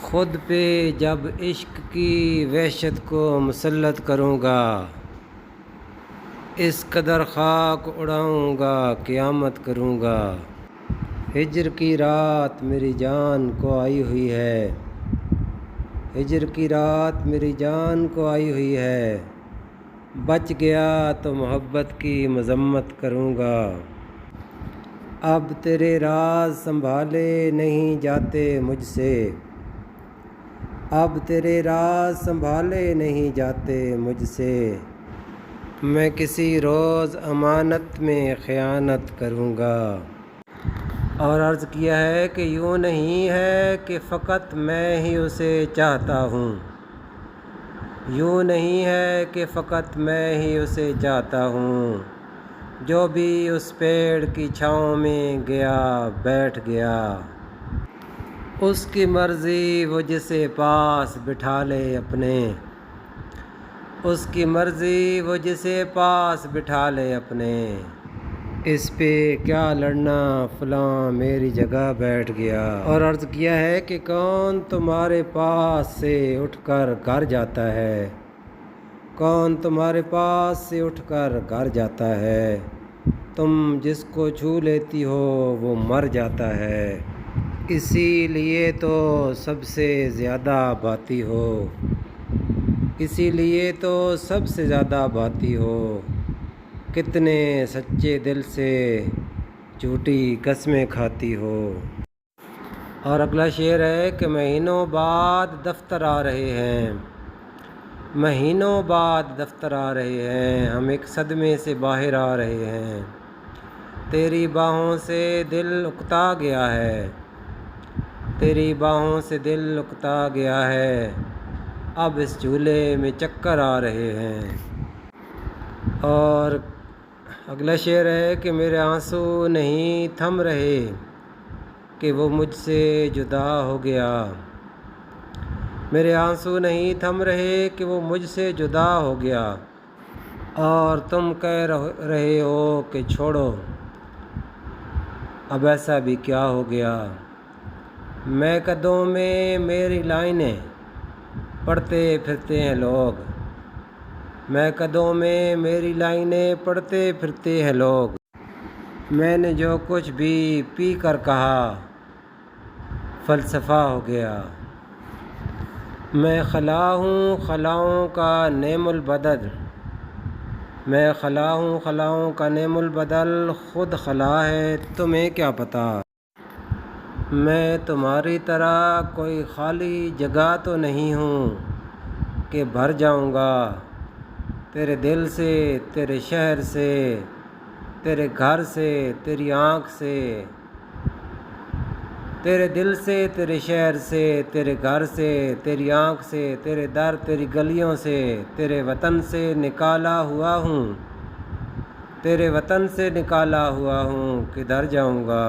خود پہ جب عشق کی وحشت کو مسلط کروں گا، اس قدر خاک اڑاؤں گا قیامت کروں گا۔ ہجر کی رات میری جان کو آئی ہوئی ہے، ہجر کی رات میری جان کو آئی ہوئی ہے، بچ گیا تو محبت کی مذمت کروں گا۔ اب تیرے راز سنبھالے نہیں جاتے مجھ سے، اب تیرے راز سنبھالے نہیں جاتے مجھ سے، میں کسی روز امانت میں خیانت کروں گا۔ اور عرض کیا ہے کہ یوں نہیں ہے کہ فقط میں ہی اسے چاہتا ہوں، یوں نہیں ہے کہ فقط میں ہی اسے چاہتا ہوں، جو بھی اس پیڑ کی چھاؤں میں گیا بیٹھ گیا، اس کی مرضی وہ جسے پاس بٹھا لے اپنے، اس کی مرضی وہ جسے پاس بٹھا لے اپنے، اس پہ کیا لڑنا فلاں میری جگہ بیٹھ گیا۔ اور عرض کیا ہے کہ کون تمہارے پاس سے اٹھ کر گھر جاتا ہے، کون تمہارے پاس سے اٹھ کر گھر جاتا ہے، تم جس کو چھو لیتی ہو وہ مر جاتا ہے، اسی لیے تو سب سے زیادہ باتی ہو، اسی لیے تو سب سے زیادہ باتی ہو، کتنے سچے دل سے جھوٹی قسمیں کھاتی ہو۔ اور اگلا شعر ہے کہ مہینوں بعد دفتر آ رہے ہیں، مہینوں بعد دفتر آ رہے ہیں، ہم ایک صدمے سے باہر آ رہے ہیں، تیری باہوں سے دل اکتا گیا ہے، تیری باہوں سے دل اکتا گیا ہے، اب اس جھولے میں چکر آ رہے ہیں۔ اور اگلا شعر ہے کہ میرے آنسو نہیں تھم رہے کہ وہ مجھ سے جدا ہو گیا، میرے آنسو نہیں تھم رہے کہ وہ مجھ سے جدا ہو گیا، اور تم کہہ رہے ہو کہ چھوڑو، اب ایسا بھی کیا ہو گیا، میں قدوں میں میری لائنیں پڑھتے پھرتے ہیں لوگ، میں قدوں میں میری لائنیں پڑھتے پھرتے ہیں لوگ، میں نے جو کچھ بھی پی کر کہا فلسفہ ہو گیا، میں خلا ہوں خلاؤں کا نعم البدل، میں خلا ہوں خلاؤں کا نعم البدل، خود خلا ہے تمہیں کیا پتہ، میں تمہاری طرح کوئی خالی جگہ تو نہیں ہوں کہ بھر جاؤں گا، تیرے دل سے تیرے شہر سے تیرے گھر سے تیری آنکھ سے، تیرے دل سے تیرے شہر سے تیرے گھر سے تیری آنکھ سے تیرے در تیری گلیوں سے تیرے وطن سے نکالا ہوا ہوں، تیرے وطن سے نکالا ہوا ہوں، کدھر جاؤں گا۔